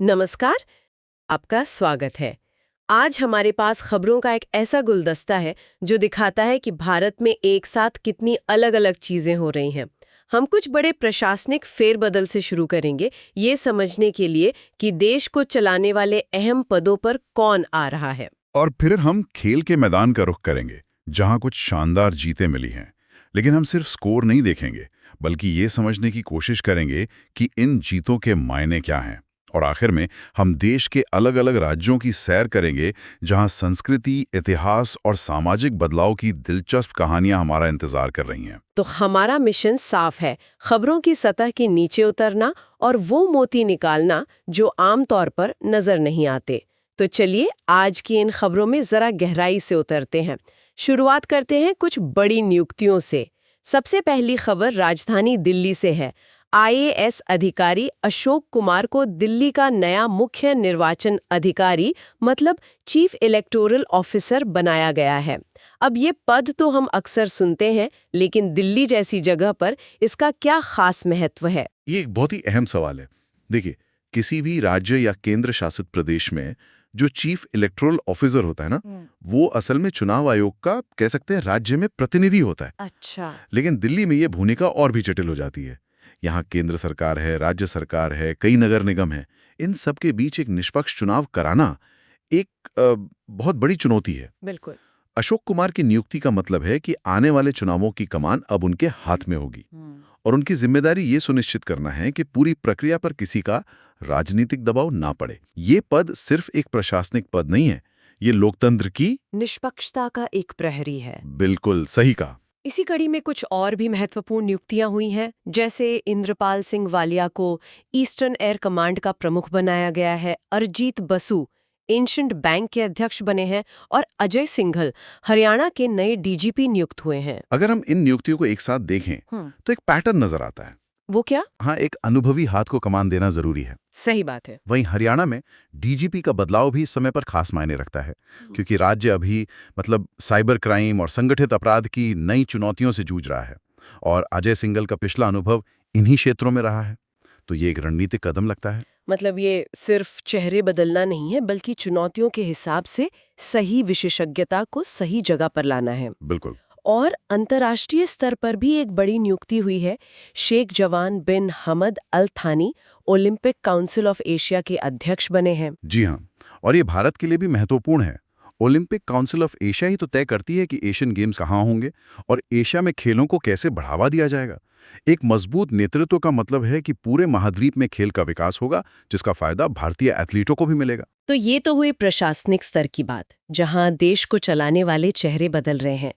नमस्कार, आपका स्वागत है। आज हमारे पास खबरों का एक ऐसा गुलदस्ता है जो दिखाता है कि भारत में एक साथ कितनी अलग-अलग चीजें हो रही हैं। हम कुछ बड़े प्रशासनिक फेरबदल से शुरू करेंगे, ये समझने के लिए कि देश को चलाने वाले अहम पदों पर कौन आ रहा है। और फिर हम खेल के मैदान का रुख करेंगे, जहां कुछ शानदार जीतें मिली हैं। लेकिन हम सिर्फ स्कोर नहीं देखेंगे, बल्कि ये समझने की कोशिश करेंगे कि इन जीतों के मायने क्या हैं। और आखिर में हम देश के अलग अलग राज्यों की सैर करेंगे, जहां संस्कृति, इतिहास और सामाजिक बदलाव की दिलचस्प कहानियां हमारा इंतजार कर रही हैं। तो हमारा मिशन साफ है, खबरों की सतह के नीचे उतरना और वो मोती निकालना जो आमतौर पर नजर नहीं आते। तो चलिए आज की इन खबरों में जरा गहराई से उतरते हैं। शुरुआत करते हैं कुछ बड़ी नियुक्तियों से। सबसे पहली खबर राजधानी दिल्ली से है। आईएएस अधिकारी अशोक कुमार को दिल्ली का नया मुख्य निर्वाचन अधिकारी मतलब चीफ इलेक्टोरल ऑफिसर बनाया गया है। अब ये पद तो हम अक्सर सुनते हैं, लेकिन दिल्ली जैसी जगह पर इसका क्या खास महत्व है? ये एक बहुत ही अहम सवाल है। देखिए, किसी भी राज्य या केंद्र शासित प्रदेश में जो चीफ इलेक्टोरल ऑफिसर होता है ना, वो असल में चुनाव आयोग का कह सकते हैं राज्य में प्रतिनिधि होता है। अच्छा। लेकिन दिल्ली में ये भूमिका और भी जटिल हो जाती है। यहाँ केंद्र सरकार है, राज्य सरकार है, कई नगर निगम है। इन सब के बीच एक निष्पक्ष चुनाव कराना एक बहुत बड़ी चुनौती है। बिल्कुल। अशोक कुमार की नियुक्ति का मतलब है कि आने वाले चुनावों की कमान अब उनके हाथ में होगी। और उनकी जिम्मेदारी ये सुनिश्चित करना है कि पूरी प्रक्रिया पर किसी का राजनीतिक दबाव ना पड़े। ये पद सिर्फ एक प्रशासनिक पद नहीं है, ये लोकतंत्र की निष्पक्षता का एक प्रहरी है। बिल्कुल सही कहा। इसी कड़ी में कुछ और भी महत्वपूर्ण नियुक्तियां हुई हैं, जैसे इंद्रपाल सिंह वालिया को ईस्टर्न एयर कमांड का प्रमुख बनाया गया है, अरिजीत बसु एंशिएंट बैंक के अध्यक्ष बने हैं और अजय सिंघल हरियाणा के नए डीजीपी नियुक्त हुए हैं। अगर हम इन नियुक्तियों को एक साथ देखें तो एक पैटर्न नजर आता है। वो क्या? हाँ, एक अनुभवी हाथ को कमान देना जरूरी है। सही बात है। वहीं हरियाणा में डीजीपी का बदलाव भी इस समय पर खास मायने रखता है, क्योंकि राज्य अभी साइबर क्राइम और संगठित अपराध की नई चुनौतियों से जूझ रहा है। और अजय सिंघल का पिछला अनुभव इन्हीं क्षेत्रों में रहा है, तो ये एक रणनीतिक कदम लगता है। मतलब ये सिर्फ चेहरे बदलना नहीं है, बल्कि चुनौतियों के हिसाब से सही विशेषज्ञता को सही जगह पर लाना है। बिल्कुल। और अंतर्राष्ट्रीय स्तर पर भी एक बड़ी नियुक्ति हुई है। शेख जवान बिन हमद अल थानी ओलंपिक काउंसिल ऑफ एशिया के अध्यक्ष बने हैं। जी हाँ, और ये भारत के लिए भी महत्वपूर्ण है। ओलंपिक काउंसिल ऑफ एशिया ही तो तय करती है कि एशियन गेम्स कहाँ होंगे और एशिया में खेलों को कैसे बढ़ावा दिया जाएगा। एक मजबूत नेतृत्व का मतलब है कि पूरे महाद्वीप में खेल का विकास होगा, जिसका फायदा भारतीय एथलीटों को भी मिलेगा। तो ये तो हुई प्रशासनिक स्तर की बात, जहां देश को चलाने वाले चेहरे बदल रहे हैं।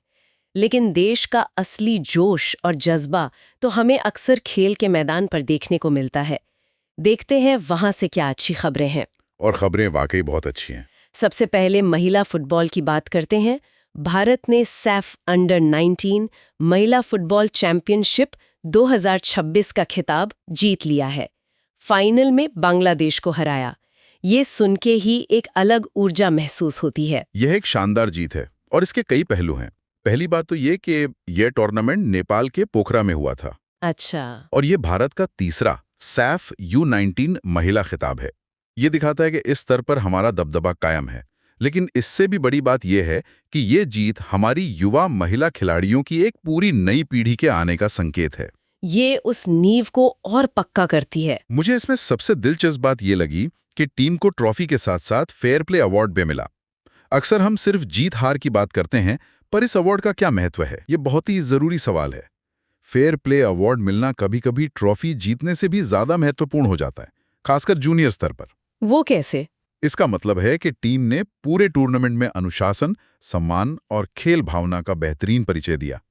लेकिन देश का असली जोश और जज्बा तो हमें अक्सर खेल के मैदान पर देखने को मिलता है। देखते हैं वहां से क्या अच्छी खबरें हैं। और खबरें वाकई बहुत अच्छी हैं। सबसे पहले महिला फुटबॉल की बात करते हैं। भारत ने सैफ अंडर 19 महिला फुटबॉल चैंपियनशिप 2026 का खिताब जीत लिया है। फाइनल में बांग्लादेश को हराया। ये सुन के ही एक अलग ऊर्जा महसूस होती है। यह एक शानदार जीत है और इसके कई पहलू हैं। पहली बात तो ये कि यह टूर्नामेंट नेपाल के पोखरा में हुआ था। अच्छा। और ये भारत का तीसरा सैफ U19 महिला खिताब है। ये दिखाता है कि इस स्तर पर हमारा दबदबा कायम है। लेकिन इससे भी बड़ी बात यह है कि ये जीत हमारी युवा महिला खिलाड़ियों की एक पूरी नई पीढ़ी के आने का संकेत है। ये उस नींव को और पक्का करती है। मुझे इसमें सबसे दिलचस्प बात यह लगी कि टीम को ट्रॉफी के साथ साथ फेयर प्ले अवार्ड भी मिला। अक्सर हम सिर्फ जीत हार की बात करते हैं, पर इस अवार्ड का क्या महत्व है, ये बहुत ही जरूरी सवाल है। फेयर प्ले अवार्ड मिलना कभी-कभी ट्रॉफी जीतने से भी ज्यादा महत्वपूर्ण हो जाता है, खासकर जूनियर स्तर पर। वो कैसे? इसका मतलब है कि टीम ने पूरे टूर्नामेंट में अनुशासन, सम्मान और खेल भावना का बेहतरीन परिचय दिया।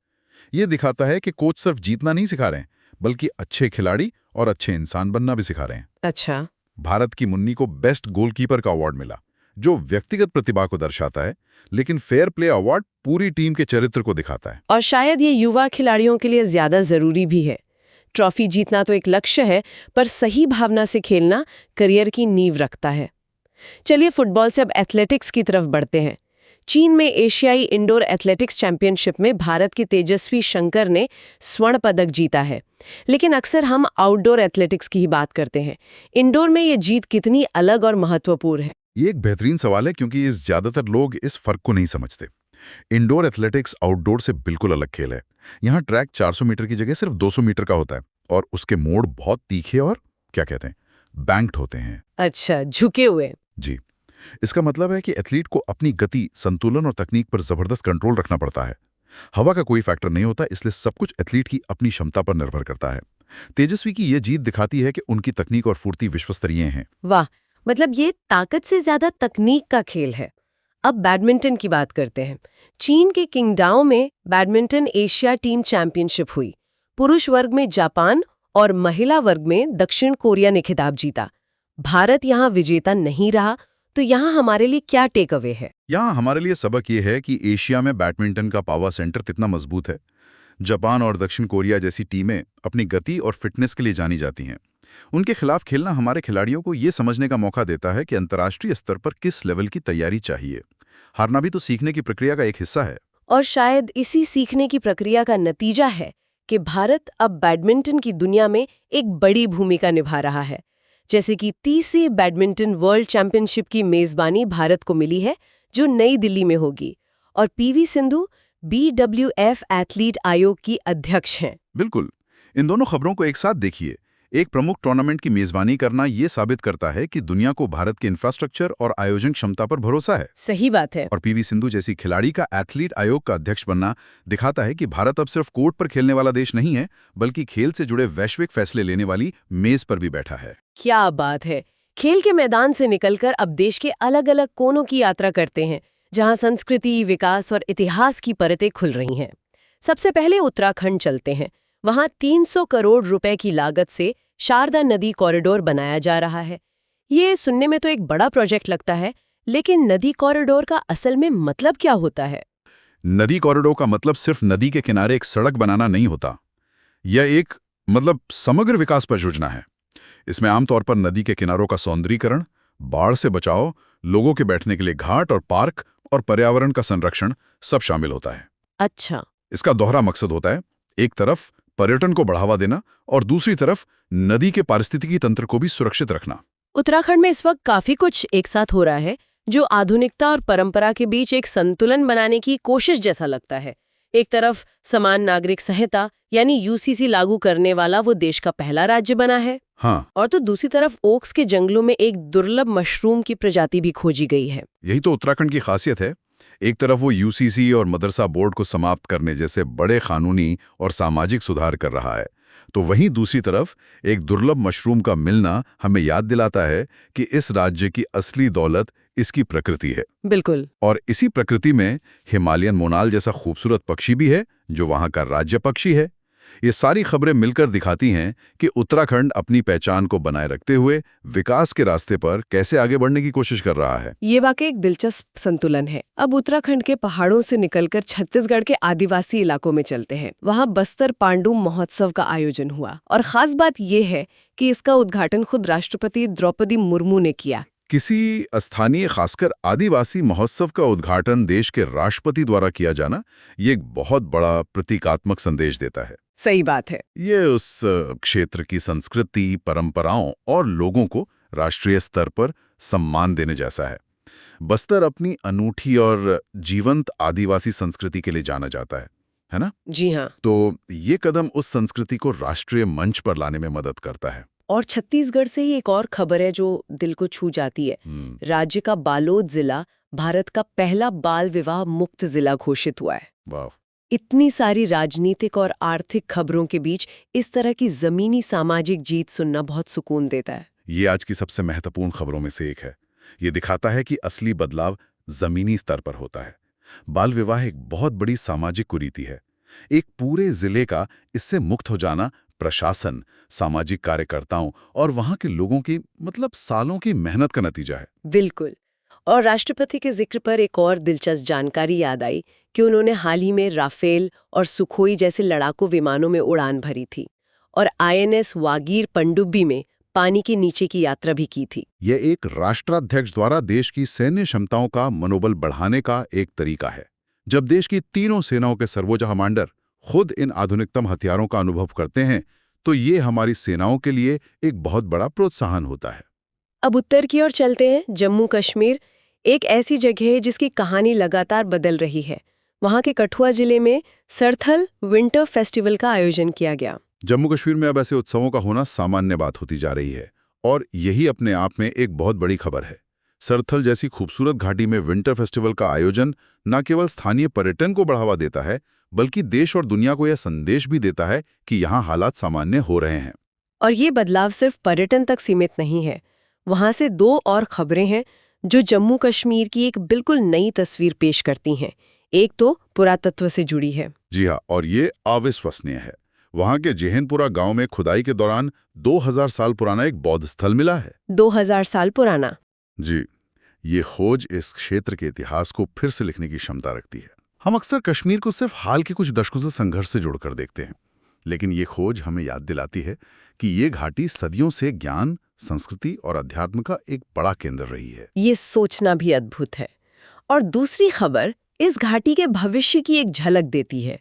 ये दिखाता है कि कोच सिर्फ जीतना नहीं सिखा रहे हैं, बल्कि अच्छे खिलाड़ी और अच्छे इंसान बनना भी सिखा रहे हैं। अच्छा। भारत की मुन्नी को बेस्ट गोलकीपर का अवार्ड मिला, जो व्यक्तिगत प्रतिभा को दर्शाता है, लेकिन फेयर प्ले अवार्ड पूरी टीम के चरित्र को दिखाता है। और शायद ये युवा खिलाड़ियों के लिए ज्यादा जरूरी भी है। ट्रॉफी जीतना तो एक लक्ष्य है, पर सही भावना से खेलना करियर की नींव रखता है। चलिए फुटबॉल से अब एथलेटिक्स की तरफ बढ़ते हैं। चीन में एशियाई इंडोर एथलेटिक्स चैंपियनशिप में भारत के तेजस्वी शंकर ने स्वर्ण पदक जीता है। लेकिन अक्सर हम आउटडोर एथलेटिक्स की ही बात करते हैं। इंडोर में ये जीत कितनी अलग और महत्वपूर्ण है? ये एक बेहतरीन सवाल है क्योंकि ज्यादातर लोग इस फर्क को नहीं समझते। इंडोर एथलेटिक्स आउटडोर से बिल्कुल अलग खेल है। यहाँ ट्रैक 400 मीटर की जगह सिर्फ 200 मीटर का होता है और उसके मोड़ बहुत तीखे और क्या कहते हैं, बैंक्ड होते हैं। अच्छा, झुके हुए। जी, इसका मतलब है कि एथलीट को अपनी गति, संतुलन और तकनीक पर जबरदस्त कंट्रोल रखना पड़ता है। हवा का कोई फैक्टर नहीं होता, इसलिए सब कुछ एथलीट की अपनी क्षमता पर निर्भर करता है। तेजस्वी की यह जीत दिखाती है कि उनकी तकनीक और फुर्ती विश्वस्तरीय हैं। वाह, मतलब ये ताकत से ज्यादा तकनीक का खेल है। अब बैडमिंटन की बात करते हैं। चीन के किंगडाओ में बैडमिंटन एशिया टीम चैंपियनशिप हुई। पुरुष वर्ग में जापान और महिला वर्ग में दक्षिण कोरिया ने खिताब जीता। भारत यहाँ विजेता नहीं रहा, तो यहाँ हमारे लिए क्या टेक अवे है? यहाँ हमारे लिए सबक ये है कि एशिया में बैडमिंटन का पावर सेंटर कितना मजबूत है। जापान और दक्षिण कोरिया जैसी टीमें अपनी गति और फिटनेस के लिए जानी जाती हैं। उनके खिलाफ खेलना हमारे खिलाड़ियों को ये समझने का मौका देता है कि अंतर्राष्ट्रीय स्तर पर किस लेवल की तैयारी चाहिए। हारना भी तो सीखने की प्रक्रिया का एक हिस्सा है। और शायद इसी सीखने की प्रक्रिया का नतीजा है कि भारत अब बैडमिंटन की दुनिया में एक बड़ी भूमिका निभा रहा है। जैसे कि 30वीं बैडमिंटन वर्ल्ड चैंपियनशिप की मेजबानी भारत को मिली है, जो नई दिल्ली में होगी, और पीवी सिंधु BWF एथलीट आयोग की अध्यक्ष हैं। बिल्कुल, इन दोनों खबरों को एक साथ देखिए। एक प्रमुख टूर्नामेंट की मेजबानी करना ये साबित करता है कि दुनिया को भारत के इंफ्रास्ट्रक्चर और आयोजन क्षमता पर भरोसा है। सही बात है। और पीवी सिंधु जैसी खिलाड़ी का एथलीट आयोग का अध्यक्ष बनना दिखाता है कि भारत अब सिर्फ कोर्ट पर खेलने वाला देश नहीं है, बल्कि खेल से जुड़े वैश्विक फैसले लेने वाली मेज पर भी बैठा है। क्या बात है। खेल के मैदान से निकलकर अब देश के अलग अलग कोनों की यात्रा करते हैं, जहां संस्कृति, विकास और इतिहास की परतें खुल रही हैं। सबसे पहले उत्तराखंड चलते हैं। वहां 300 करोड़ रुपए की लागत से शारदा नदी कॉरिडोर बनाया जा रहा है। ये सुनने में तो एक बड़ा प्रोजेक्ट लगता है, लेकिन नदी कॉरिडोर का असल में मतलब क्या होता है? नदी कॉरिडोर का मतलब सिर्फ नदी के किनारे एक सड़क बनाना नहीं होता। यह एक समग्र विकास परियोजना है। इसमें आमतौर पर नदी के किनारों का सौंदर्यीकरण, बाढ़ से बचाव, लोगों के बैठने के लिए घाट और पार्क और पर्यावरण का संरक्षण सब शामिल होता है। अच्छा। इसका दोहरा मकसद होता है, एक तरफ पर्यटन को बढ़ावा देना और दूसरी तरफ नदी के पारिस्थितिकी तंत्र को भी सुरक्षित रखना। उत्तराखंड में इस वक्त काफी कुछ एक साथ हो रहा है, जो आधुनिकता और परंपरा के बीच एक संतुलन बनाने की कोशिश जैसा लगता है। एक तरफ समान नागरिक संहिता यानी UCC लागू करने वाला वो देश का पहला राज्य बना है। हाँ, और तो दूसरी तरफ ओक्स के जंगलों में एक दुर्लभ मशरूम की प्रजाति भी खोजी गई है। यही तो उत्तराखंड की खासियत है। एक तरफ वो UCC और मदरसा बोर्ड को समाप्त करने जैसे बड़े कानूनी और सामाजिक सुधार कर रहा है, तो वहीं दूसरी तरफ एक दुर्लभ मशरूम का मिलना हमें याद दिलाता है कि इस राज्य की असली दौलत इसकी प्रकृति है। बिल्कुल। और इसी प्रकृति में हिमालयन मोनाल जैसा खूबसूरत पक्षी भी है, जो वहां का राज्य पक्षी है। ये सारी खबरें मिलकर दिखाती हैं कि उत्तराखंड अपनी पहचान को बनाए रखते हुए विकास के रास्ते पर कैसे आगे बढ़ने की कोशिश कर रहा है। ये वाकई एक दिलचस्प संतुलन है। अब उत्तराखंड के पहाड़ों से निकलकर छत्तीसगढ़ के आदिवासी इलाकों में चलते हैं। वहाँ बस्तर पांडु महोत्सव का आयोजन हुआ, और खास बात ये है कि इसका उद्घाटन खुद राष्ट्रपति द्रौपदी मुर्मू ने किया। किसी स्थानीय, खासकर आदिवासी महोत्सव का उद्घाटन देश के राष्ट्रपति द्वारा किया जाना, ये एक बहुत बड़ा प्रतीकात्मक संदेश देता है। सही बात है। ये उस क्षेत्र की संस्कृति, परंपराओं और लोगों को राष्ट्रीय स्तर पर सम्मान देने जैसा है। बस्तर अपनी अनूठी और जीवंत आदिवासी संस्कृति के लिए जाना जाता है ना? जी हाँ। तो ये कदम उस संस्कृति को राष्ट्रीय मंच पर लाने में मदद करता है। और छत्तीसगढ़ से ही एक और खबर है जो दिल को छू जाती है। राज्य का बालोद जिला भारत का पहला बाल विवाह मुक्त जिला घोषित हुआ है। वाह। इतनी सारी राजनीतिक और आर्थिक खबरों के बीच इस तरह की जमीनी सामाजिक जीत सुनना बहुत सुकून देता है। ये आज की सबसे महत्वपूर्ण खबरों में से एक है। ये दिखाता है कि असली बदलाव जमीनी स्तर पर होता है। बाल विवाह एक बहुत बड़ी सामाजिक कुरीति है। एक पूरे जिले का इससे मुक्त हो जाना प्रशासन, सामाजिक कार्यकर्ताओं और वहां के लोगों की सालों की मेहनत का नतीजा है। बिल्कुल। और राष्ट्रपति के जिक्र पर एक और दिलचस्प जानकारी याद आई कि उन्होंने हाल ही में राफेल और सुखोई जैसे लड़ाकू विमानों में उड़ान भरी थी, और INS वागीर पनडुब्बी में पानी के नीचे की यात्रा भी की थी। यह एक राष्ट्राध्यक्ष द्वारा देश की सैन्य क्षमताओं का मनोबल बढ़ाने का एक तरीका है। जब देश की तीनों सेनाओं के सर्वोच्च कमांडर खुद इन आधुनिकतम हथियारों का अनुभव करते हैं, तो ये हमारी सेनाओं के लिए एक बहुत बड़ा प्रोत्साहन होता है। अब उत्तर की ओर चलते हैं। जम्मू कश्मीर एक ऐसी जगह है जिसकी कहानी लगातार बदल रही है। वहाँ के कठुआ जिले में सरथल विंटर फेस्टिवल का आयोजन किया गया। जम्मू कश्मीर में अब ऐसे उत्सवों का होना सामान्य बात होती जा रही है, और यही अपने आप में एक बहुत बड़ी खबर है। सरथल जैसी खूबसूरत घाटी में विंटर फेस्टिवल का आयोजन न केवल स्थानीय पर्यटन को बढ़ावा देता है, बल्कि देश और दुनिया को यह संदेश भी देता है कि यहाँ हालात सामान्य हो रहे हैं। और ये बदलाव सिर्फ पर्यटन तक सीमित नहीं है। वहाँ से दो और खबरें हैं जो जम्मू कश्मीर की एक बिल्कुल नई तस्वीर पेश करती हैं। एक तो पुरातत्व से जुड़ी है। जी हाँ, और ये अविश्वसनीय है। वहाँ के जेहनपुरा गांव में खुदाई के दौरान 2000 साल पुराना एक बौद्ध स्थल मिला है। 2000 साल पुराना? जी, ये खोज इस क्षेत्र के इतिहास को फिर से लिखने की क्षमता रखती है। हम अक्सर कश्मीर को सिर्फ हाल के कुछ दशकों से संघर्ष से जोड़कर देखते हैं, लेकिन ये खोज हमें याद दिलाती है कि ये घाटी सदियों से ज्ञान, संस्कृति और अध्यात्म का एक बड़ा केंद्र रही है। ये सोचना भी अद्भुत है। और दूसरी खबर इस घाटी के भविष्य की एक झलक देती है।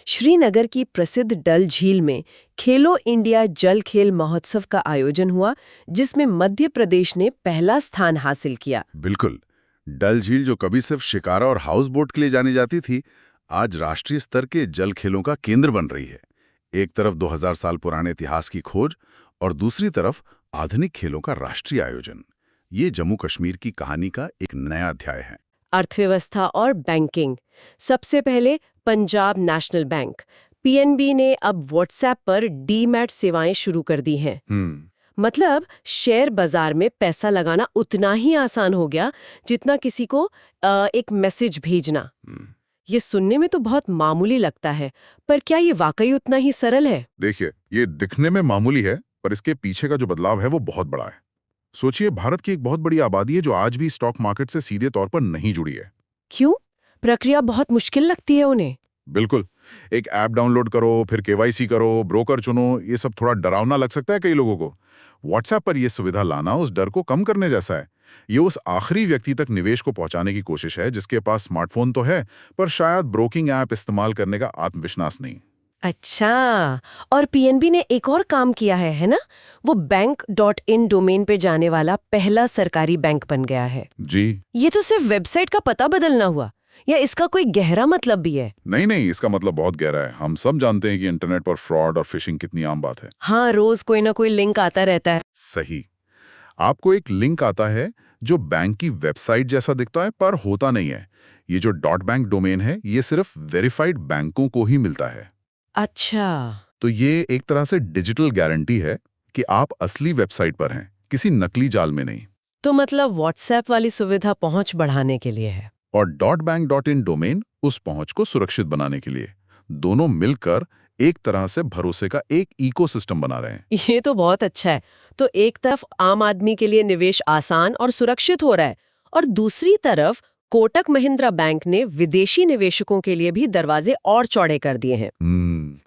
श्रीनगर की प्रसिद्ध डल झील में खेलो इंडिया जल खेल महोत्सव का आयोजन हुआ, जिसमें मध्य प्रदेश ने पहला स्थान हासिल किया। बिल्कुल, डल झील जो कभी सिर्फ शिकारा और हाउस बोट के लिए जानी जाती थी, आज राष्ट्रीय स्तर के जल खेलों का केंद्र बन रही है। एक तरफ 2000 साल पुराने इतिहास की खोज और दूसरी तरफ आधुनिक खेलों का राष्ट्रीय आयोजन। ये जम्मू कश्मीर की कहानी का एक नया अध्याय है। अर्थव्यवस्था और बैंकिंग। सबसे पहले पंजाब नेशनल बैंक पीएनबी ने अब व्हाट्सएप पर डीमैट सेवाएं शुरू कर दी हैं। मतलब शेयर बाजार में पैसा लगाना उतना ही आसान हो गया जितना किसी को एक मैसेज भेजना। ये सुनने में तो बहुत मामूली लगता है, पर क्या ये वाकई उतना ही सरल है? देखिए, ये दिखने में मामूली है, पर इसके पीछे का जो बदलाव है वो बहुत बड़ा है। सोचिए, भारत की एक बहुत बड़ी आबादी है जो आज भी स्टॉक मार्केट से सीधे तौर पर नहीं जुड़ी है। क्यों? प्रक्रिया बहुत मुश्किल लगती है उन्हें। बिल्कुल, एक ऐप डाउनलोड करो, फिर केवाईसी करो, ब्रोकर चुनो, ये सब थोड़ा डरावना लग सकता है कई लोगों को। व्हाट्सएप पर यह सुविधा लाना उस डर को कम करने जैसा है। ये उस आखिरी व्यक्ति तक निवेश को पहुंचाने की कोशिश है जिसके पास स्मार्टफोन तो है, पर शायद ब्रोकिंग ऐप इस्तेमाल करने का आत्मविश्वास नहीं। अच्छा, और पीएनबी ने एक और काम किया है ना? वो bank.in डोमेन पे जाने वाला पहला सरकारी बैंक बन गया है। जी। ये तो सिर्फ वेबसाइट का पता बदलना हुआ, या इसका कोई गहरा मतलब भी है? नहीं, इसका मतलब बहुत गहरा है। हम सब जानते हैं कि इंटरनेट पर फ्रॉड और फिशिंग कितनी आम बात है। हाँ, रोज कोई ना कोई लिंक आता रहता है। सही। आपको एक लिंक आता है जो बैंक की वेबसाइट जैसा दिखता है, पर होता नहीं है। ये जो .bank डोमेन है, ये सिर्फ वेरीफाइड बैंकों को ही मिलता है। अच्छा, तो ये एक तरह से डिजिटल गारंटी है कि आप असली वेबसाइट पर हैं, किसी नकली जाल में नहीं। तो मतलब व्हाट्सएप वाली सुविधा पहुंच बढ़ाने के लिए है, और .bank.in डोमेन उस पहुंच को सुरक्षित बनाने के लिए। दोनों मिलकर एक तरह से भरोसे का एक इकोसिस्टम बना रहे हैं। ये तो बहुत अच्छा है। तो एक तरफ आम आदमी के लिए निवेश आसान और सुरक्षित हो रहा है, और दूसरी तरफ कोटक महिंद्रा बैंक ने विदेशी निवेशकों के लिए भी दरवाजे और चौड़े कर दिए हैं।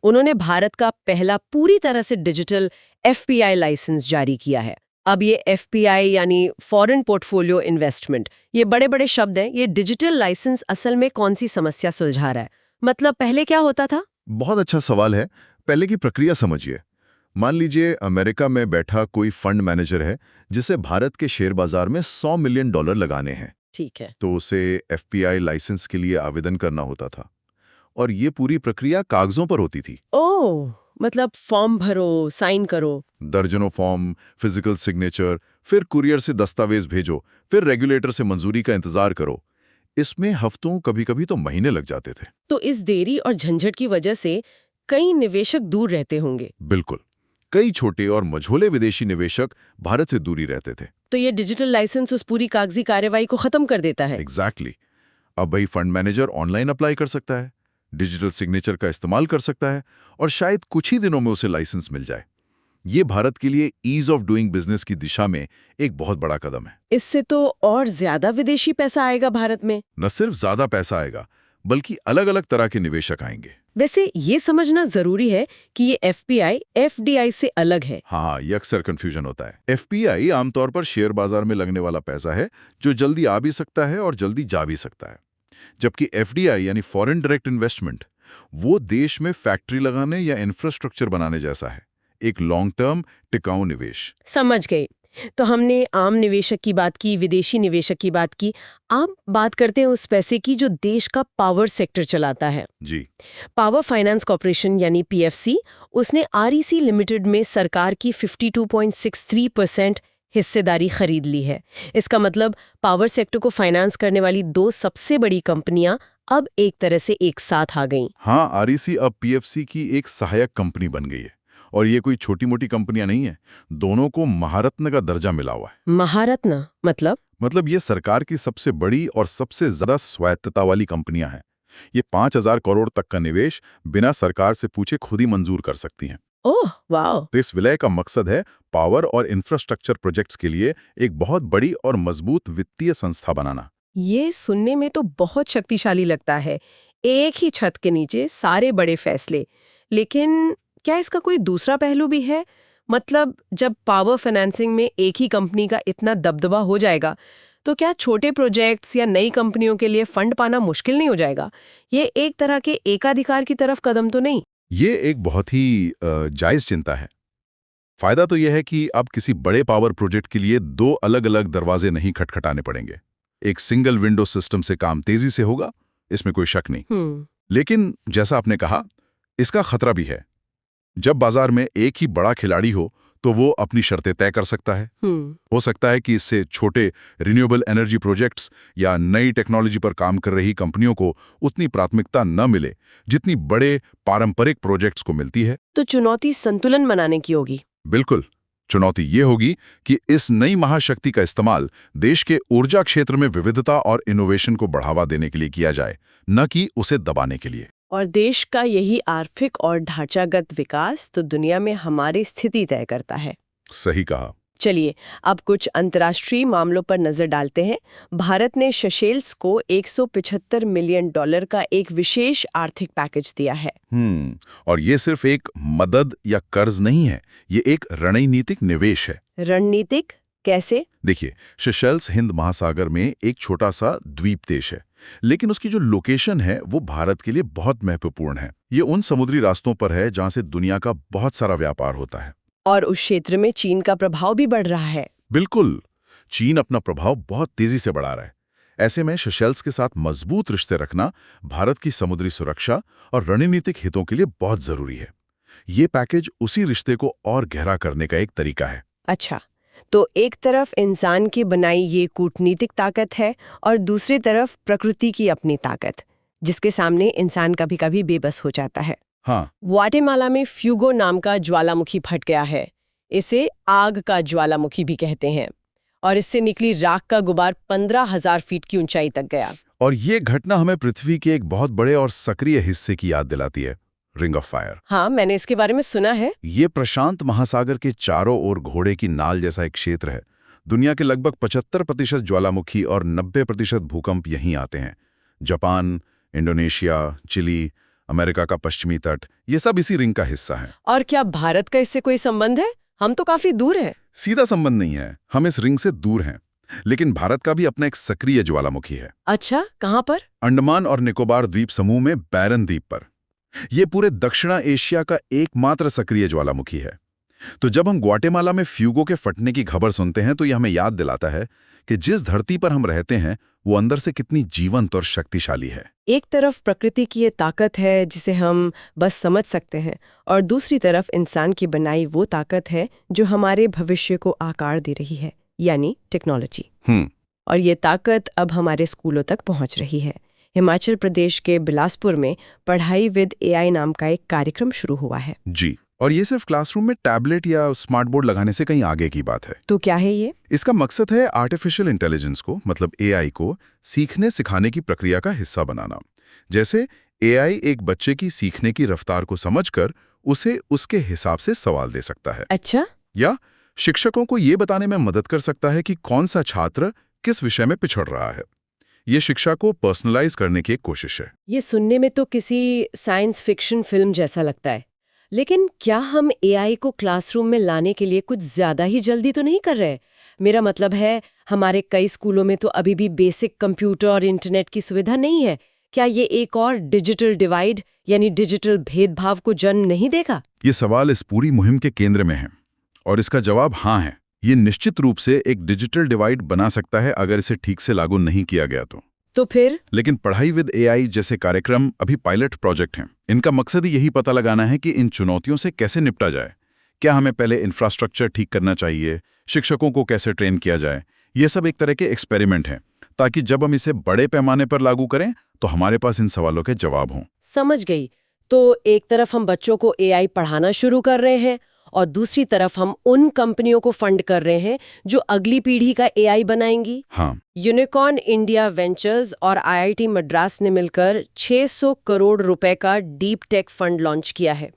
उन्होंने भारत का पहला पूरी तरह से डिजिटल एफपीआई लाइसेंस जारी किया है। अब ये एफपीआई यानी फॉरेन पोर्टफोलियो इन्वेस्टमेंट, ये बड़े बड़े शब्द हैं। ये डिजिटल लाइसेंस असल में कौन सी समस्या सुलझा रहा है? मतलब पहले क्या होता था? बहुत अच्छा सवाल है। पहले की प्रक्रिया समझिए। मान लीजिए अमेरिका में बैठा कोई फंड मैनेजर है जिसे भारत के शेयर बाजार में $100 मिलियन लगाने हैं। ठीक है। तो उसे एफपीआई लाइसेंस के लिए आवेदन करना होता था, और ये पूरी प्रक्रिया कागजों पर होती थी। ओह, मतलब फॉर्म भरो, साइन करो। दर्जनों फॉर्म, फिजिकल सिग्नेचर, फिर कुरियर से दस्तावेज भेजो, फिर रेगुलेटर से मंजूरी का इंतजार करो। इसमें हफ्तों, कभी-कभी तो महीने लग जाते थे। तो इस देरी और झंझट की वजह से कई निवेशक दूर रहते होंगे। बिल्कुल, कई छोटे और मझोले विदेशी निवेशक भारत से दूरी रहते थे। तो ये डिजिटल लाइसेंस उस पूरी कागजी कार्यवाही को खत्म कर देता है। एग्जैक्टली। अब वही फंड मैनेजर ऑनलाइन अप्लाई कर सकता है, डिजिटल सिग्नेचर का इस्तेमाल कर सकता है, और शायद कुछ ही दिनों में उसे लाइसेंस मिल जाए। ये भारत के लिए ईज ऑफ डूइंग बिजनेस की दिशा में एक बहुत बड़ा कदम है। इससे तो और ज्यादा विदेशी पैसा आएगा भारत में। न सिर्फ ज्यादा पैसा आएगा, बल्कि अलग अलग तरह के निवेशक आएंगे। वैसे ये समझना जरूरी है कि ये एफपीआई एफडीआई से अलग है। हाँ, ये अक्सर कंफ्यूजन होता है। एफपीआई आमतौर पर शेयर बाजार में लगने वाला पैसा है जो जल्दी आ भी सकता है और जल्दी जा भी सकता है, जबकि एफडीआई यानी फॉरेन डायरेक्ट इन्वेस्टमेंट वो देश में फैक्ट्री लगाने या इंफ्रास्ट्रक्चर बनाने जैसा है, एक लॉन्ग टर्म टिकाऊ निवेश। समझ गई। तो हमने आम निवेशक की बात की, विदेशी निवेशक की बात की, अब बात करते हैं उस पैसे की जो देश का पावर सेक्टर चलाता है। जी। पावर फाइनेंस कॉर्पोरेशन यानी पीएफसी, उसने आरईसी लिमिटेड में सरकार की 52.63% हिस्सेदारी खरीद ली है। इसका मतलब पावर सेक्टर को फाइनेंस करने वाली दो सबसे बड़ी कंपनियां अब एक तरह से एक साथ आ गईं। हाँ, आरईसी अब पीएफसी की एक सहायक कंपनी बन गई है। और ये कोई छोटी मोटी कंपनियां नहीं है, दोनों को महारत्न का दर्जा मिला हुआ है। महारत्न मतलब ये सरकार की सबसे बड़ी और सबसे ज्यादा स्वायत्तता वाली कंपनियां हैं। ये 5,000 करोड़ तक का निवेश बिना सरकार से पूछे खुद ही मंजूर कर सकती हैं। ओह वाह। तो इस विलय का मकसद है पावर और इंफ्रास्ट्रक्चर प्रोजेक्ट्स के लिए एक बहुत बड़ी और मजबूत वित्तीय संस्था बनाना। ये सुनने में तो बहुत शक्तिशाली लगता है, एक ही छत के नीचे सारे बड़े फैसले। लेकिन क्या इसका कोई दूसरा पहलू भी है? मतलब जब पावर फाइनेंसिंग में एक ही कंपनी का इतना दबदबा हो जाएगा, तो क्या छोटे प्रोजेक्ट्स या नई कंपनियों के लिए फंड पाना मुश्किल नहीं हो जाएगा? ये एक तरह के एकाधिकार की तरफ कदम तो नहीं? ये एक बहुत ही जायज चिंता है। फायदा तो यह है कि अब किसी बड़े पावर प्रोजेक्ट के लिए दो अलग अलग दरवाजे नहीं खटखटाने पड़ेंगे। एक सिंगल विंडो सिस्टम से काम तेजी से होगा, इसमें कोई शक नहीं। लेकिन जैसा आपने कहा, इसका खतरा भी है। जब बाजार में एक ही बड़ा खिलाड़ी हो तो वो अपनी शर्तें तय कर सकता है। हो सकता है कि इससे छोटे रिन्यूएबल एनर्जी प्रोजेक्ट्स या नई टेक्नोलॉजी पर काम कर रही कंपनियों को उतनी प्राथमिकता न मिले जितनी बड़े पारंपरिक प्रोजेक्ट्स को मिलती है। तो चुनौती संतुलन बनाने की होगी। बिल्कुल। चुनौती ये होगी कि इस नई महाशक्ति का इस्तेमाल देश के ऊर्जा क्षेत्र में विविधता और इनोवेशन को बढ़ावा देने के लिए किया जाए, न कि उसे दबाने के लिए। और देश का यही आर्थिक और ढांचागत विकास तो दुनिया में हमारी स्थिति तय करता है। सही कहा। चलिए अब कुछ अंतर्राष्ट्रीय मामलों पर नजर डालते हैं। भारत ने सेशेल्स को $175 मिलियन का एक विशेष आर्थिक पैकेज दिया है। और ये सिर्फ एक मदद या कर्ज नहीं है, ये एक रणनीतिक निवेश है। रणनीतिक कैसे? देखिए, सेशेल्स हिंद महासागर में एक छोटा सा द्वीप देश है, लेकिन उसकी जो लोकेशन है वो भारत के लिए बहुत महत्वपूर्ण है। ये उन समुद्री रास्तों पर है जहां से दुनिया का बहुत सारा व्यापार होता है। और उस क्षेत्र में चीन का प्रभाव भी बढ़ रहा है। बिल्कुल, चीन अपना प्रभाव बहुत तेजी से बढ़ा रहा है। ऐसे में सेशेल्स के साथ मजबूत रिश्ते रखना भारत की समुद्री सुरक्षा और रणनीतिक हितों के लिए बहुत जरूरी है। ये पैकेज उसी रिश्ते को और गहरा करने का एक तरीका है। अच्छा, तो एक तरफ इंसान की बनाई ये कूटनीतिक ताकत है और दूसरी तरफ प्रकृति की अपनी ताकत, जिसके सामने इंसान कभी कभी बेबस हो जाता है। हाँ। ग्वाटेमाला में फ्यूगो नाम का ज्वालामुखी फट गया है। इसे आग का ज्वालामुखी भी कहते हैं और इससे निकली राख का गुबार 15,000 फीट की ऊंचाई तक गया। और ये घटना हमें पृथ्वी के एक बहुत बड़े और सक्रिय हिस्से की याद दिलाती है, रिंग ऑफ फायर। हाँ, मैंने इसके बारे में सुना है। ये प्रशांत महासागर के चारों ओर घोड़े की नाल जैसा एक क्षेत्र है। दुनिया के लगभग 75% ज्वालामुखी और 90% भूकंप यहीं आते हैं। जापान, इंडोनेशिया, चिली, अमेरिका का पश्चिमी तट, ये सब इसी रिंग का हिस्सा है। और क्या भारत का इससे कोई संबंध है? हम तो काफी दूर हैं। सीधा संबंध नहीं है, हम इस रिंग से दूर हैं, लेकिन भारत का भी अपना एक सक्रिय ज्वालामुखी है। अच्छा, कहाँ पर? अंडमान और निकोबार द्वीप समूह में बैरन द्वीप पर। यह पूरे दक्षिण एशिया का एकमात्र सक्रिय ज्वालामुखी है। तो जब हम ग्वाटेमाला में फ्यूगो के फटने की खबर सुनते हैं तो यह हमें याद दिलाता है कि जिस धरती पर हम रहते हैं वो अंदर से कितनी जीवंत और शक्तिशाली है। एक तरफ प्रकृति की ये ताकत है जिसे हम बस समझ सकते हैं, और दूसरी तरफ इंसान की बनाई वो ताकत है जो हमारे भविष्य को आकार दे रही है, यानी टेक्नोलॉजी। और ये ताकत अब हमारे स्कूलों तक पहुंच रही है। हिमाचल प्रदेश के बिलासपुर में पढ़ाई विद एआई नाम का एक कार्यक्रम शुरू हुआ है। जी, और ये सिर्फ क्लासरूम में टैबलेट या स्मार्ट बोर्ड लगाने से कहीं आगे की बात है। तो क्या है ये? इसका मकसद है आर्टिफिशियल इंटेलिजेंस को, मतलब एआई को, सीखने सिखाने की प्रक्रिया का हिस्सा बनाना। जैसे एआई एक बच्चे की सीखने की रफ्तार को समझकर उसे उसके हिसाब से सवाल दे सकता है। अच्छा। या शिक्षकों को ये बताने में मदद कर सकता है कि कौन सा छात्र किस विषय में पिछड़ रहा है। ये शिक्षा को पर्सनलाइज करने की एक कोशिश है। ये सुनने में तो किसी साइंस फिक्शन फिल्म जैसा लगता है, लेकिन क्या हम एआई को क्लासरूम में लाने के लिए कुछ ज्यादा ही जल्दी तो नहीं कर रहे? मेरा मतलब है, हमारे कई स्कूलों में तो अभी भी बेसिक कंप्यूटर और इंटरनेट की सुविधा नहीं है। क्या ये एक और डिजिटल डिवाइड यानी डिजिटल भेदभाव को जन्म नहीं देगा? ये सवाल इस पूरी मुहिम के केंद्र में है और इसका जवाब हाँ है। ये निश्चित रूप से एक डिजिटल डिवाइड बना सकता है अगर इसे ठीक से लागू नहीं किया गया तो फिर? लेकिन पढ़ाई विद एआई जैसे कार्यक्रम अभी पायलट प्रोजेक्ट हैं। इनका मकसद ही यही पता लगाना है कि इन चुनौतियों से कैसे निपटा जाए। क्या हमें पहले इंफ्रास्ट्रक्चर ठीक करना चाहिए, शिक्षकों को कैसे ट्रेन किया जाए। ये सब एक तरह के एक्सपेरिमेंट हैं, ताकि जब हम इसे बड़े पैमाने पर लागू करें तो हमारे पास इन सवालों के जवाब हों। समझ गई। तो एक तरफ हम बच्चों को एआई पढ़ाना शुरू कर रहे हैं और दूसरी तरफ हम उन कंपनियों को फंड कर रहे हैं जो अगली पीढ़ी का एआई बनाएंगी। हाँ, यूनिकॉर्न इंडिया वेंचर्स और आईआईटी मद्रास ने मिलकर 600 करोड़ रुपए का डीप टेक फंड लॉन्च किया है।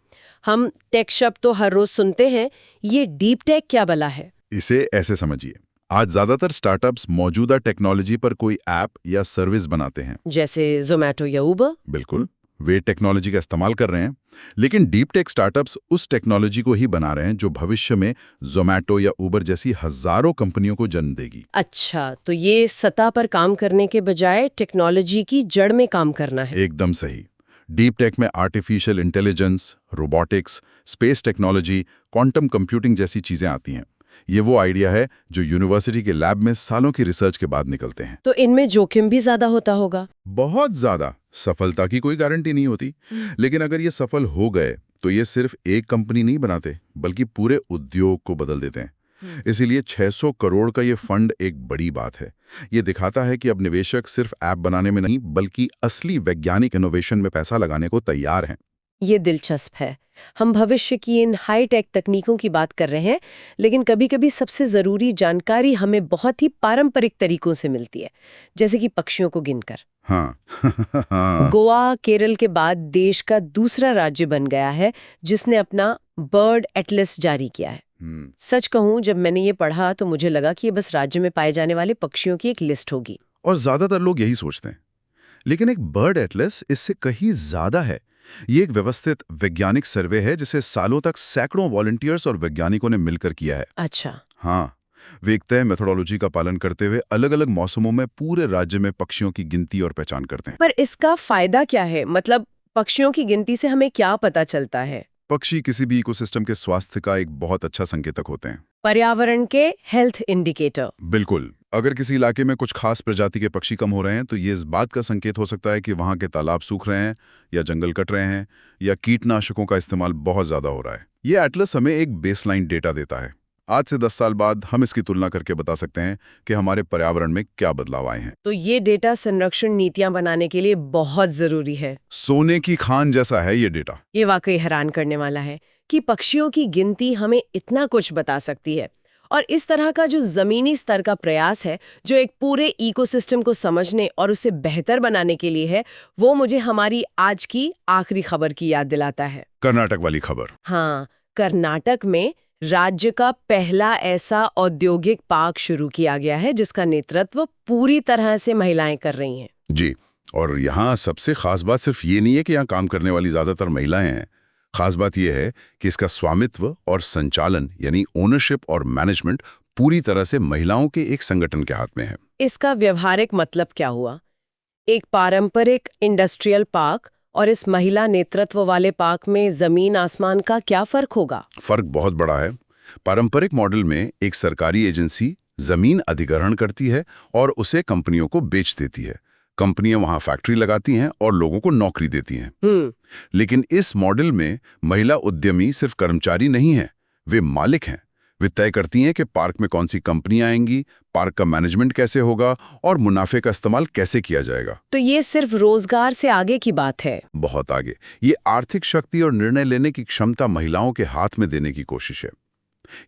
हम टेक शब्द तो हर रोज सुनते हैं, ये डीप टेक क्या भला है? इसे ऐसे समझिए, आज ज्यादातर स्टार्टअप्स मौजूदा टेक्नोलॉजी पर कोई ऐप या सर्विस बनाते हैं, जैसे जोमैटो या उबर। बिल्कुल, वे टेक्नोलॉजी का इस्तेमाल कर रहे हैं। लेकिन डीप टेक स्टार्टअप्स उस टेक्नोलॉजी को ही बना रहे हैं जो भविष्य में जोमैटो या उबर जैसी हजारों कंपनियों को जन्म देगी। अच्छा, तो ये सतह पर काम करने के बजाय टेक्नोलॉजी की जड़ में काम करना है। एकदम सही। डीप टेक में artificial intelligence, robotics, space technology, quantum computing जैसी चीजें आती हैं। ये वो आइडिया है जो यूनिवर्सिटी के लैब में सालों की रिसर्च के बाद निकलते हैं। तो इनमें जोखिम भी ज्यादा होता होगा? बहुत ज्यादा। सफलता की कोई गारंटी नहीं होती, लेकिन अगर ये सफल हो गए तो ये सिर्फ एक कंपनी नहीं बनाते, बल्कि पूरे उद्योग को बदल देते हैं। इसीलिए 600 करोड़ का ये फंड एक बड़ी बात है। ये दिखाता है कि अब निवेशक सिर्फ ऐप बनाने में नहीं, बल्कि असली वैज्ञानिक इनोवेशन में पैसा लगाने को तैयार हैं। ये दिलचस्प है। हम भविष्य की इन हाई-टेक तकनीकों की बात कर रहे हैं, लेकिन कभी-कभी सबसे ज़रूरी जानकारी हमें बहुत ही पारंपरिक तरीकों से मिलती है, जैसे कि पक्षियों को गिनकर। हाँ। हाँ। गोवा केरल के बाद देश का दूसरा राज्य बन गया है जिसने अपना बर्ड एटलस जारी किया है। सच कहूं, जब मैंने ये पढ़ा तो मुझे लगा कि ये बस राज्य में पाए जाने वाले पक्षियों की एक लिस्ट होगी। और ज्यादातर लोग यही सोचते हैं, लेकिन एक बर्ड एटलस इससे कहीं ज्यादा है। ये एक व्यवस्थित वैज्ञानिक सर्वे है जिसे सालों तक सैकड़ों वॉलंटियर्स और वैज्ञानिकों ने मिलकर किया है। अच्छा। हाँ, वे एक तय मेथोडोलॉजी का पालन करते हुए अलग अलग मौसमों में पूरे राज्य में पक्षियों की गिनती और पहचान करते हैं। पर इसका फायदा क्या है? मतलब पक्षियों की गिनती से हमें क्या पता चलता है? पक्षी किसी भी इकोसिस्टम के स्वास्थ्य का एक बहुत अच्छा संकेतक होते हैं। पर्यावरण के हेल्थ इंडिकेटर। बिल्कुल। अगर किसी इलाके में कुछ खास प्रजाति के पक्षी कम हो रहे हैं तो ये इस बात का संकेत हो सकता है कि वहाँ के तालाब सूख रहे हैं, या जंगल कट रहे हैं, या कीटनाशकों का इस्तेमाल बहुत ज्यादा हो रहा है। ये एटलस हमें एक बेसलाइन डेटा देता है। आज से 10 साल बाद हम इसकी तुलना करके बता सकते हैं कि हमारे पर्यावरण में क्या बदलाव आए हैं। तो ये डेटा संरक्षण नीतियां बनाने के लिए बहुत जरूरी है। सोने की खान जैसा है ये डेटा। ये वाकई हैरान करने वाला है कि पक्षियों की गिनती हमें इतना कुछ बता सकती है। और इस तरह का जो जमीनी स्तर का प्रयास है, जो एक पूरे इकोसिस्टम को समझने और उसे बेहतर बनाने के लिए है, वो मुझे हमारी आज की आखिरी खबर की याद दिलाता है। कर्नाटक वाली खबर। हाँ, कर्नाटक में राज्य का पहला ऐसा औद्योगिक पार्क शुरू किया गया है जिसका नेतृत्व पूरी तरह से महिलाएं कर रही हैं। जी, और यहाँ सबसे खास बात सिर्फ ये नहीं है कि यहाँ काम करने वाली ज्यादातर महिलाएं हैं। खास बात यह है कि इसका स्वामित्व और संचालन यानी ओनरशिप और मैनेजमेंट पूरी तरह से महिलाओं के एक संगठन के हाथ में है। इसका व्यवहारिक मतलब क्या हुआ? एक पारंपरिक इंडस्ट्रियल पार्क और इस महिला नेतृत्व वाले पार्क में जमीन आसमान का क्या फर्क होगा? फर्क बहुत बड़ा है। पारंपरिक मॉडल में एक सरकारी एजेंसी जमीन अधिग्रहण करती है और उसे कंपनियों को बेच देती है। कंपनियां वहां फैक्ट्री लगाती हैं और लोगों को नौकरी देती हैं। लेकिन इस मॉडल में महिला उद्यमी सिर्फ कर्मचारी नहीं है, वे मालिक हैं। वे तय करती हैं कि पार्क में कौन सी कंपनियां आएंगी, पार्क का मैनेजमेंट कैसे होगा और मुनाफे का इस्तेमाल कैसे किया जाएगा। तो ये सिर्फ रोजगार से आगे की बात है। बहुत आगे। ये आर्थिक शक्ति और निर्णय लेने की क्षमता महिलाओं के हाथ में देने की कोशिश है।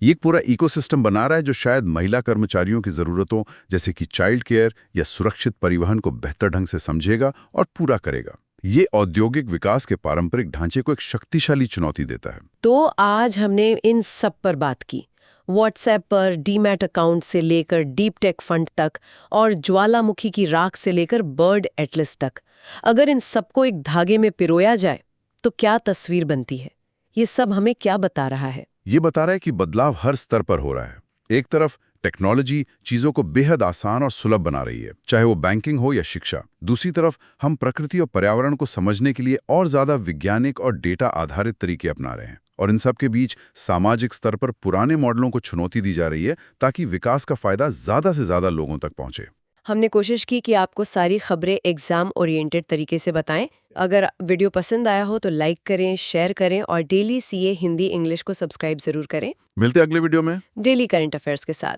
ये एक पूरा इकोसिस्टम बना रहा है जो शायद महिला कर्मचारियों की जरूरतों जैसे कि चाइल्ड केयर या सुरक्षित परिवहन को बेहतर ढंग से समझेगा और पूरा करेगा। ये औद्योगिक विकास के पारंपरिक ढांचे को एक शक्तिशाली चुनौती देता है। तो आज हमने इन सब पर बात की। व्हाट्सएप पर डीमैट अकाउंट से लेकर डीप टेक फंड तक और ज्वालामुखी की राख से लेकर बर्ड एटलस तक, अगर इन सबको एक धागे में पिरोया जाए तो क्या तस्वीर बनती है? ये सब हमें क्या बता रहा है? ये बता रहा है कि बदलाव हर स्तर पर हो रहा है। एक तरफ टेक्नोलॉजी चीजों को बेहद आसान और सुलभ बना रही है, चाहे वो बैंकिंग हो या शिक्षा। दूसरी तरफ हम प्रकृति और पर्यावरण को समझने के लिए और ज्यादा वैज्ञानिक और डेटा आधारित तरीके अपना रहे हैं। और इन सब के बीच सामाजिक स्तर पर पुराने मॉडलों को चुनौती दी जा रही है ताकि विकास का फायदा ज्यादा से ज्यादा लोगों तक पहुंचे। हमने कोशिश की कि आपको सारी खबरें एग्जाम ओरिएंटेड तरीके से बताएं। अगर वीडियो पसंद आया हो तो लाइक करें, शेयर करें और डेली सीए हिंदी इंग्लिश को सब्सक्राइब जरूर करें। मिलते हैं अगले वीडियो में डेली करंट अफेयर्स के साथ।